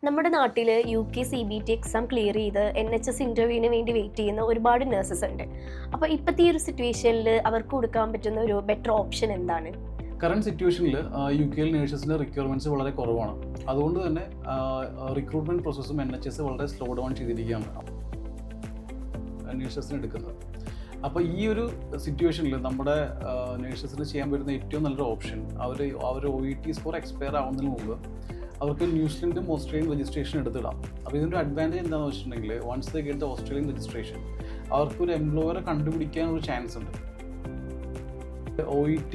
നമ്മുടെ നാട്ടിൽ UK CBT exam clear ചെയ്ത് NHS ഇൻ്റർവ്യൂവിന് വേണ്ടി വെയിറ്റ് ചെയ്യുന്ന ഒരുപാട് നഴ്സസ് ഉണ്ട്. അപ്പോൾ ഇപ്പോഴത്തെ ഈ ഒരു സിറ്റുവേഷനിൽ അവർക്ക് കൊടുക്കാൻ പറ്റുന്ന ഒരു ബെറ്റർ ഓപ്ഷൻ എന്താണ്? കറണ്ട് സിറ്റുവേഷനിൽ UK നേഴ്സസിൻ്റെ റിക്വയർമെൻറ്റ്സ് വളരെ കുറവാണ്. അതുകൊണ്ട് തന്നെ റിക്രൂട്ട്മെൻറ്റ് പ്രോസസ്സും NHS വളരെ സ്ലോ ഡൗൺ ചെയ്തിരിക്കുകയാണ് നേഴ്സസിന് എടുക്കുന്നത്. അപ്പോൾ ഈ ഒരു സിറ്റുവേഷനിൽ നമ്മുടെ നേഴ്സസിന് ചെയ്യാൻ പറ്റുന്ന ഏറ്റവും നല്ലൊരു ഓപ്ഷൻ അവർ OET സ്കോർ എക്സ്പയർ ആവുന്നതിന് മുമ്പ് അവർക്ക് ന്യൂസിലൻഡും ഓസ്ട്രേലിയൻ രജിസ്ട്രേഷൻ എടുത്തിടാം. അപ്പോൾ ഇതിൻ്റെ അഡ്വാൻറ്റേജ് എന്താണെന്ന് വെച്ചിട്ടുണ്ടെങ്കിൽ once they get the Australian registration അവർക്കൊരു എംപ്ലോയറെ കണ്ടുപിടിക്കാനൊരു ചാൻസ് ഉണ്ട്. OET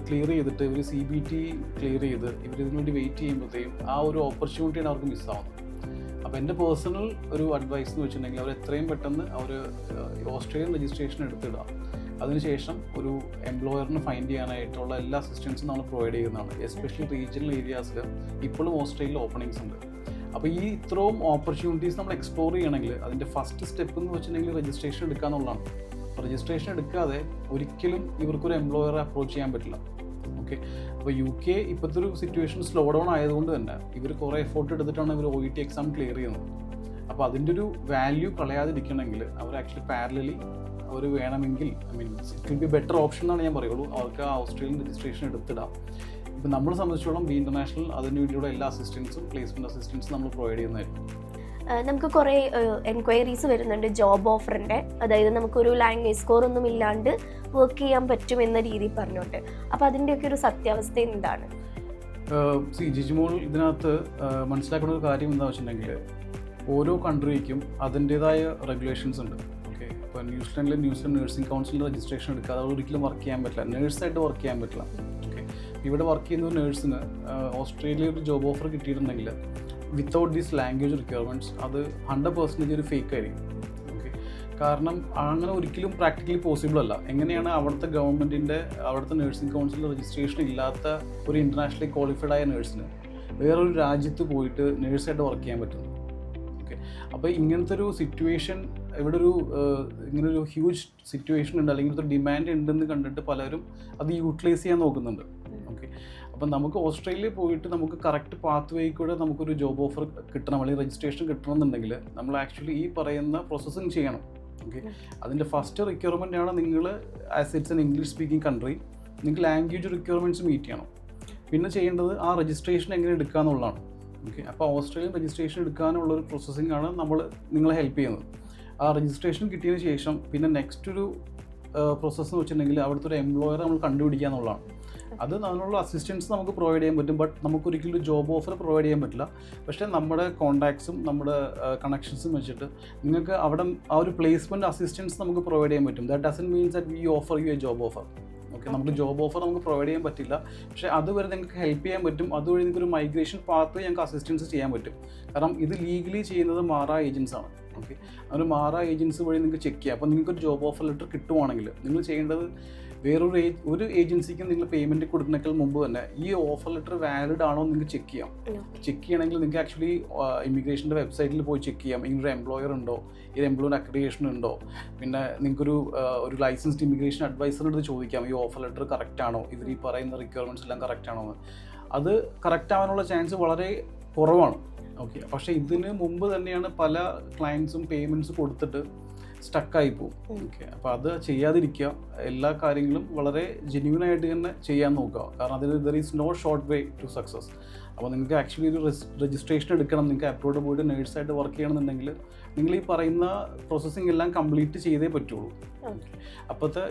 ക്ലിയർ ചെയ്തിട്ട് ഇവർ CBT ക്ലിയർ ചെയ്ത് ഇവരിതിനു വേണ്ടി വെയിറ്റ് ചെയ്യുമ്പോഴത്തേക്കും ആ ഒരു ഓപ്പർച്യൂണിറ്റിയാണ് അവർക്ക് മിസ്സാവുന്നത്. അപ്പോൾ എൻ്റെ പേഴ്സണൽ ഒരു അഡ്വൈസ് എന്ന് വെച്ചിട്ടുണ്ടെങ്കിൽ അവർ എത്രയും പെട്ടെന്ന് അവർ ഓസ്ട്രേലിയൻ രജിസ്ട്രേഷൻ എടുത്തിടുക. അതിനുശേഷം ഒരു എംപ്ലോയറിന് ഫൈൻഡ് ചെയ്യാനായിട്ടുള്ള എല്ലാ അസിസ്റ്റൻസും നമ്മൾ പ്രൊവൈഡ് ചെയ്യുന്നതാണ്. എസ്പെഷ്യലി റീജിയണൽ ഏരിയാസിൽ ഇപ്പോഴും ഓസ്ട്രേലിയയിൽ ഓപ്പണിങ്സ് ഉണ്ട്. അപ്പോൾ ഈ ഇത്രയും ഓപ്പർച്യൂണിറ്റീസ് നമ്മൾ എക്സ്പ്ലോർ ചെയ്യണമെങ്കിൽ അതിൻ്റെ ഫസ്റ്റ് സ്റ്റെപ്പ് എന്ന് വെച്ചിട്ടുണ്ടെങ്കിൽ രജിസ്ട്രേഷൻ എടുക്കുക എന്നുള്ളതാണ്. രജിസ്ട്രേഷൻ എടുക്കാതെ ഒരിക്കലും ഇവർക്കൊരു എംപ്ലോയറെ അപ്രോച്ച് ചെയ്യാൻ പറ്റില്ല. ഓക്കെ, അപ്പോൾ UK ഇപ്പോഴത്തെ ഒരു സിറ്റുവേഷൻ സ്ലോ ഡൗൺ ആയതുകൊണ്ട് തന്നെ ഇവർ കുറേ എഫോർട്ട് എടുത്തിട്ടാണ് ഇവർ OET എക്സാം ക്ലിയർ ചെയ്യുന്നത്. അപ്പോൾ അതിൻ്റെ ഒരു വാല്യൂ കളയാതിരിക്കണമെങ്കിൽ അവർ ആക്ച്വലി പാരലലി അവർ വേണമെങ്കിൽ it will be better option എന്നാണ് ഞാൻ പറയുള്ളൂ. അവർക്ക് ആ ഓസ്ട്രേലിയൻ രജിസ്ട്രേഷൻ എടുത്തിടാം. ഇപ്പം നമ്മളെ സംബന്ധിച്ചോളം ബി ഇൻ്റർനാഷണൽ അതിന് വേണ്ടിയുള്ള എല്ലാ അസിസ്റ്റൻസും പ്ലേസ്മെൻറ്റ് അസിസ്റ്റൻസും നമ്മൾ പ്രൊവൈഡ് ചെയ്യുന്നതായിരിക്കും. നമുക്ക് കുറേ എൻക്വയറീസ് വരുന്നുണ്ട് ജോബ് ഓഫറിൻ്റെ, അതായത് നമുക്കൊരു ലാംഗ്വേജ് സ്കോർ ഒന്നും ഇല്ലാണ്ട് വർക്ക് ചെയ്യാൻ പറ്റും എന്ന രീതിയിൽ പറഞ്ഞുകൊണ്ട്. അപ്പോൾ അതിൻ്റെയൊക്കെ ഒരു സത്യാവസ്ഥ എന്താണ്? ജിജിമോൾ ഇതിനകത്ത് മനസ്സിലാക്കുന്ന ഒരു കാര്യം എന്താണെന്ന് വെച്ചിട്ടുണ്ടെങ്കിൽ ഓരോ കൺട്രിക്കും അതിൻ്റേതായ റെഗുലേഷൻസ് ഉണ്ട്. ഓക്കെ, ഇപ്പോൾ ന്യൂസിലൻഡ് നഴ്സിംഗ് കൗൺസിലിൻ്റെ രജിസ്ട്രേഷൻ എടുക്കാതെ ഒരിക്കലും വർക്ക് ചെയ്യാൻ പറ്റില്ല, നേഴ്സായിട്ട് വർക്ക് ചെയ്യാൻ പറ്റില്ല. ഓക്കെ, ഇവിടെ വർക്ക് ചെയ്യുന്ന ഒരു നേഴ്സിന് ഓസ്ട്രേലിയയിൽ ഒരു ജോബ് ഓഫർ കിട്ടിയിട്ടുണ്ടെങ്കിൽ വിത്തൗട്ട് ദീസ് ലാംഗ്വേജ് റിക്വയർമെൻറ്റ്സ് അത് 100% ഒരു ഫേക്ക് ആയിരിക്കും. ഓക്കെ, കാരണം അങ്ങനെ ഒരിക്കലും പ്രാക്ടിക്കലി പോസിബിൾ അല്ല. എങ്ങനെയാണ് അവിടുത്തെ ഗവൺമെൻറ്റിൻ്റെ അവിടുത്തെ നഴ്സിംഗ് കൗൺസിൽ രജിസ്ട്രേഷൻ ഇല്ലാത്ത ഒരു ഇൻ്റർനാഷണലി ക്വാളിഫൈഡ് ആയ നേഴ്സിന് വേറൊരു രാജ്യത്ത് പോയിട്ട് നേഴ്സായിട്ട് വർക്ക് ചെയ്യാൻ പറ്റുന്നത്? ഓക്കെ, അപ്പോൾ ഇങ്ങനത്തെ ഒരു സിറ്റുവേഷൻ ഇവിടെ ഇങ്ങനൊരു ഹ്യൂജ് സിറ്റുവേഷൻ ഉണ്ട്, അല്ലെങ്കിൽ ഒരു ഡിമാൻഡ് ഉണ്ടെന്ന് കണ്ടിട്ട് പലരും അത് യൂട്ടിലൈസ് ചെയ്യാൻ നോക്കുന്നുണ്ട്. ഓക്കെ, അപ്പം നമുക്ക് ഓസ്ട്രേലിയയിൽ പോയിട്ട് നമുക്ക് കറക്റ്റ് പാത്ത് വേയിൽ കൂടെ നമുക്കൊരു ജോബ് ഓഫർ കിട്ടണം, അല്ലെങ്കിൽ രജിസ്ട്രേഷൻ കിട്ടണമെന്നുണ്ടെങ്കിൽ നമ്മൾ ആക്ച്വലി ഈ പറയുന്ന പ്രോസസ്സിങ് ചെയ്യണം. ഓക്കെ, അതിൻ്റെ ഫസ്റ്റ് റിക്വയർമെൻ്റ് ആണ് നിങ്ങൾ as it's an English speaking country നിങ്ങൾക്ക് ലാംഗ്വേജ് റിക്വയർമെൻറ്റ്സ് മീറ്റ് ചെയ്യണം. പിന്നെ ചെയ്യേണ്ടത് ആ രജിസ്ട്രേഷൻ എങ്ങനെ എടുക്കുക എന്നുള്ളതാണ്. ഓക്കെ, അപ്പോൾ ഓസ്ട്രേലിയൻ രജിസ്ട്രേഷൻ എടുക്കാനുള്ളൊരു പ്രോസസ്സിംഗ് ആണ് നിങ്ങളെ ഹെൽപ്പ് ചെയ്യുന്നത്. ആ രജിസ്ട്രേഷൻ കിട്ടിയതിന് ശേഷം പിന്നെ നെക്സ്റ്റ് ഒരു പ്രോസസ്സ് എന്ന് വെച്ചിട്ടുണ്ടെങ്കിൽ അവിടുത്തെ ഒരു എംപ്ലോയറെ നമ്മൾ കണ്ടുപിടിക്കുക എന്നുള്ളതാണ്. അത് അതിനുള്ള അസിസ്റ്റൻസ് നമുക്ക് പ്രൊവൈഡ് ചെയ്യാൻ പറ്റും, ബട്ട് നമുക്കൊരിക്കലും ഒരു ജോബ് ഓഫർ പ്രൊവൈഡ് ചെയ്യാൻ പറ്റില്ല. പക്ഷേ നമ്മുടെ കോൺടാക്ട്സും നമ്മുടെ കണക്ഷൻസും വെച്ചിട്ട് നിങ്ങൾക്ക് അവിടെ ആ ഒരു പ്ലേസ്മെൻറ്റ് അസിസ്റ്റൻസ് നമുക്ക് പ്രൊവൈഡ് ചെയ്യാൻ പറ്റും. That doesn't means that we offer you a job offer. Okay, നമുക്ക് ജോബ് ഓഫർ നമുക്ക് പ്രൊവൈഡ് ചെയ്യാൻ പറ്റില്ല, പക്ഷേ അതുവരെ നിങ്ങൾക്ക് ഹെൽപ്പ് ചെയ്യാൻ പറ്റും. അതുവഴി നിങ്ങൾക്ക് ഒരു മൈഗ്രേഷൻ പാത്ത് ഞങ്ങൾക്ക് അസിസ്റ്റൻസ് ചെയ്യാൻ പറ്റും. കാരണം ഇത് ലീഗലി ചെയ്യുന്നത് മാറ ഏജൻസ് ആണ്. ഓക്കെ, ഒരു മാറ ഏജൻസി വഴി നിങ്ങൾക്ക് ചെക്ക് ചെയ്യാം. അപ്പോൾ നിങ്ങൾക്കൊരു ജോബ് ഓഫർ ലെറ്റർ കിട്ടുവാണെങ്കിൽ നിങ്ങൾ ചെയ്യേണ്ടത് ഒരു ഏജൻസിക്ക് നിങ്ങൾ പേയ്മെൻറ്റ് കൊടുക്കുന്നതിനേക്കാൾ മുമ്പ് തന്നെ ഈ ഓഫർ ലെറ്റർ വാലിഡ് ആണോ എന്ന് നിങ്ങൾക്ക് ചെക്ക് ചെയ്യാം. ചെക്ക് ചെയ്യണമെങ്കിൽ നിങ്ങൾക്ക് ആക്ച്വലി ഇമിഗ്രേഷൻ്റെ വെബ്സൈറ്റിൽ പോയി ചെക്ക് ചെയ്യാം. ഇങ്ങനൊരു എംപ്ലോയർ ഉണ്ടോ, ഈ എംപ്ലോയർ അക്രഡിറ്റേഷൻ ഉണ്ടോ, പിന്നെ നിങ്ങൾക്കൊരു ലൈസൻസ്ഡ് ഇമിഗ്രേഷൻ അഡ്വൈസറിൻ്റെ അടുത്ത് ചോദിക്കാം ഈ ഓഫർ ലെറ്റർ കറക്റ്റ് ആണോ, ഇവർ ഈ പറയുന്ന റിക്വയർമെൻറ്റ്സ് എല്ലാം കറക്റ്റ് ആണോ എന്ന്. അത് കറക്റ്റ് ആവാനുള്ള ചാൻസ് വളരെ കുറവാണ്. ഓക്കെ, പക്ഷേ ഇതിന് മുമ്പ് തന്നെയാണ് പല ക്ലയൻസും പേയ്മെൻറ്റ്സ് കൊടുത്തിട്ട് സ്റ്റക്കായി പോകും. ഓക്കെ, അപ്പോൾ അത് ചെയ്യാതിരിക്കുക. എല്ലാ കാര്യങ്ങളും വളരെ ജെന്യൂനായിട്ട് തന്നെ ചെയ്യാൻ നോക്കുക. കാരണം അതിൽ there is no short way to success. അപ്പോൾ നിങ്ങൾക്ക് ആക്ച്വലി ഒരു രജിസ്ട്രേഷൻ എടുക്കണം, നിങ്ങൾക്ക് അബ്രോഡ് പോയിട്ട് നേഴ്സായിട്ട് വർക്ക് ചെയ്യണമെന്നുണ്ടെങ്കിൽ നിങ്ങൾ ഈ പറയുന്ന പ്രോസസ്സിംഗ് എല്ലാം കംപ്ലീറ്റ് ചെയ്തേ പറ്റുള്ളൂ. അപ്പോഴത്തെ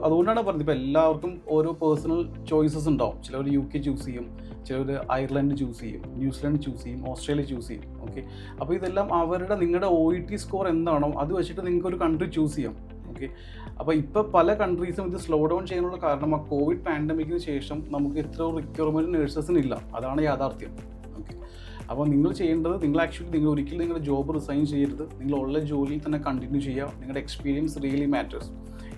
അതുകൊണ്ടാണ് പറഞ്ഞത് ഇപ്പോൾ എല്ലാവർക്കും ഓരോ പേഴ്സണൽ ചോയ്സസ് ഉണ്ടാവും. ചിലർ UK ചൂസ് ചെയ്യും, ചിലർ അയർലൻഡ് ചൂസ് ചെയ്യും, ന്യൂസിലൻഡ് ചൂസ് ചെയ്യും, ഓസ്ട്രേലിയ ചൂസ് ചെയ്യും. ഓക്കെ, അപ്പോൾ ഇതെല്ലാം നിങ്ങളുടെ OET സ്കോർ എന്താണോ അത് വെച്ചിട്ട് നിങ്ങൾക്ക് ഒരു കൺട്രി ചൂസ് ചെയ്യാം. ഓക്കെ, അപ്പോൾ ഇപ്പോൾ പല കൺട്രീസും ഇത് സ്ലോ ഡൗൺ ചെയ്യാനുള്ള കാരണം ആ കോവിഡ് പാൻഡമിക്കിന് ശേഷം നമുക്ക് ഇത്ര റിക്വയർമെൻറ്റ് നേഴ്സസിനില്ല. അതാണ് യാഥാർത്ഥ്യം. ഓക്കെ, അപ്പോൾ നിങ്ങൾ ചെയ്യേണ്ടത് നിങ്ങൾ ഒരിക്കലും നിങ്ങളുടെ ജോബ് റിസൈൻ ചെയ്യരുത്. നിങ്ങളുള്ള ജോലിയിൽ തന്നെ കണ്ടിന്യൂ ചെയ്യുക. നിങ്ങളുടെ എക്സ്പീരിയൻസ് റിയലി മാറ്റേഴ്സ്.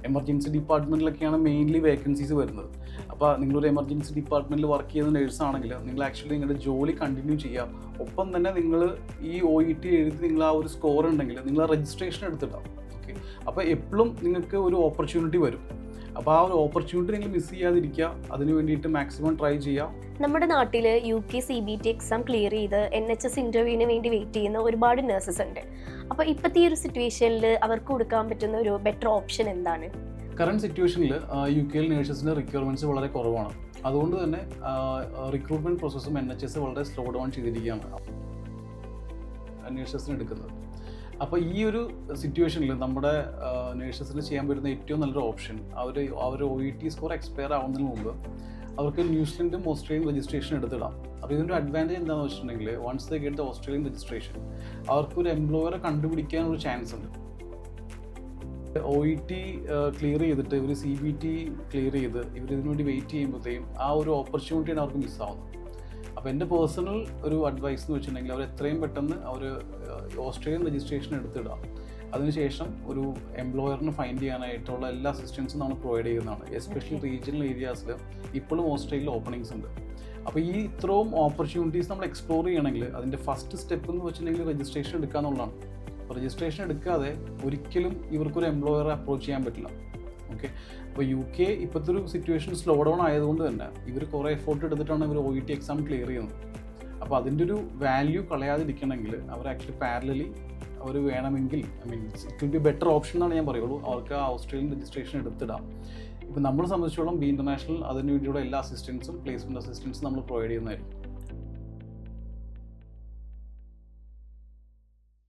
എമർജൻസി ഡിപ്പാർട്ട്മെൻറ്റിലൊക്കെയാണ് മെയിൻലി വേക്കൻസീസ് വരുന്നത്. അപ്പോൾ നിങ്ങളൊരു എമർജൻസി ഡിപ്പാർട്ട്മെൻറ്റിൽ വർക്ക് ചെയ്യുന്ന നേഴ്സാണെങ്കിൽ നിങ്ങൾ ആക്ച്വലി നിങ്ങളുടെ ജോലി കണ്ടിന്യൂ ചെയ്യുക. ഒപ്പം തന്നെ നിങ്ങൾ ഈ OET എഴുതി നിങ്ങൾ ആ ഒരു സ്കോർ ഉണ്ടെങ്കിൽ നിങ്ങൾ ആ രജിസ്ട്രേഷൻ എടുത്തിടാം. ഓക്കെ, അപ്പോൾ എപ്പോഴും നിങ്ങൾക്ക് ഒരു ഓപ്പർച്യൂണിറ്റി വരും. അപ്പോൾ ആ ഒരു ഓപ്പർച്യൂണിറ്റി നിങ്ങൾ മിസ് ചെയ്യാതിരിക്കുക, അതിന് വേണ്ടിയിട്ട് മാക്സിമം ട്രൈ ചെയ്യുക. നമ്മുടെ നാട്ടിൽ UK CBT എക്സാം ക്ലിയർ ചെയ്ത് NHS ഇൻ്റർവ്യൂവിന് വേണ്ടി വെയിറ്റ് ചെയ്യുന്ന ഒരുപാട് നഴ്സസ് ഉണ്ട്. അപ്പോൾ ഇപ്പോഴത്തെ ഈ ഒരു സിറ്റുവേഷനിൽ അവർക്ക് കൊടുക്കാൻ പറ്റുന്ന ഒരു ബെറ്റർ ഓപ്ഷൻ എന്താണ്? കറണ്ട് സിറ്റുവേഷനിൽ UK നേഴ്സസിൻ്റെ റിക്വയർമെൻറ്റ്സ് വളരെ കുറവാണ്. അതുകൊണ്ട് തന്നെ റിക്രൂട്ട്മെൻറ്റ് പ്രോസസ്സും NHS വളരെ സ്ലോ ഡൗൺ ചെയ്തിരിക്കുകയാണ് നേഴ്സസിന് എടുക്കുന്നത്. അപ്പോൾ ഈ ഒരു സിറ്റുവേഷനിൽ നമ്മുടെ നേഴ്സസിന് ചെയ്യാൻ പറ്റുന്ന ഏറ്റവും നല്ലൊരു ഓപ്ഷൻ, അവർ OET സ്കോർ എക്സ്പയർ ആവുന്നതിന് മുമ്പ് അവർക്ക് ന്യൂസിലൻഡും ഓസ്ട്രേലിയൻ രജിസ്ട്രേഷൻ എടുത്തിടാം. അപ്പോൾ ഇതിൻ്റെ ഒരു അഡ്വാൻറ്റേജ് എന്താണെന്ന് വെച്ചിട്ടുണ്ടെങ്കിൽ once they get the Australian registration അവർക്കൊരു എംപ്ലോയറെ കണ്ടുപിടിക്കാനൊരു ചാൻസ് ഉണ്ട്. OET ക്ലിയർ ചെയ്തിട്ട് ഇവർ CBT ക്ലിയർ ചെയ്ത് ഇവർ ഇതിനു വേണ്ടി വെയിറ്റ് ചെയ്യുമ്പോഴത്തേക്കും ആ ഒരു ഓപ്പർച്യൂണിറ്റിയാണ് അവർക്ക് മിസ്സാവുന്നത്. അപ്പോൾ എൻ്റെ പേഴ്സണൽ ഒരു അഡ്വൈസ് എന്ന് വെച്ചിട്ടുണ്ടെങ്കിൽ അവർ എത്രയും പെട്ടെന്ന് അവർ ഓസ്ട്രേലിയൻ രജിസ്ട്രേഷൻ എടുത്തിടാം. അതിനുശേഷം ഒരു എംപ്ലോയറിന് ഫൈൻഡ് ചെയ്യാനായിട്ടുള്ള എല്ലാ അസിസ്റ്റൻസും നമ്മൾ പ്രൊവൈഡ് ചെയ്യുന്നതാണ്. എസ്പെഷ്യലി റീജിയണൽ ഏരിയാസിൽ ഇപ്പോഴും ഓസ്ട്രേലിയയിൽ ഓപ്പണിങ്സ് ഉണ്ട്. അപ്പോൾ ഈ ഇത്രയും ഓപ്പർച്യൂണിറ്റീസ് നമ്മൾ എക്സ്പ്ലോർ ചെയ്യണമെങ്കിൽ അതിൻ്റെ ഫസ്റ്റ് സ്റ്റെപ്പ് എന്ന് വെച്ചിട്ടുണ്ടെങ്കിൽ രജിസ്ട്രേഷൻ എടുക്കുക എന്നുള്ളതാണ്. അപ്പോൾ രജിസ്ട്രേഷൻ എടുക്കാതെ ഒരിക്കലും ഇവർക്കൊരു എംപ്ലോയറെ അപ്രോച്ച് ചെയ്യാൻ പറ്റില്ല. ഓക്കെ, അപ്പോൾ UK ഇപ്പോഴത്തെ ഒരു സിറ്റുവേഷൻ സ്ലോ ഡൗൺ ആയതുകൊണ്ട് തന്നെ ഇവർ കുറേ എഫോർട്ട് എടുത്തിട്ടാണ് ഇവർ OET എക്സാം ക്ലിയർ ചെയ്യുന്നത്. അപ്പോൾ അതിൻ്റെ ഒരു വാല്യൂ കളയാതിരിക്കണമെങ്കിൽ അവർ ആക്ച്വലി പാരലലി അവർ വേണമെങ്കിൽ it will be better option എന്നാണ് ഞാൻ പറയുള്ളൂ. അവർക്ക് ആ ഓസ്ട്രേലിയൻ രജിസ്ട്രേഷൻ എടുത്തിടാം. ഇപ്പോൾ നമ്മളെ സംബന്ധിച്ചോളം ബി ഇൻ്റർനാഷണൽ അതിന് വേണ്ടിയുള്ള എല്ലാ അസിസ്റ്റൻസും പ്ലേസ്മെൻറ്റ് അസിസ്റ്റൻസും നമ്മൾ പ്രൊവൈഡ് ചെയ്യുന്നതായിരിക്കും.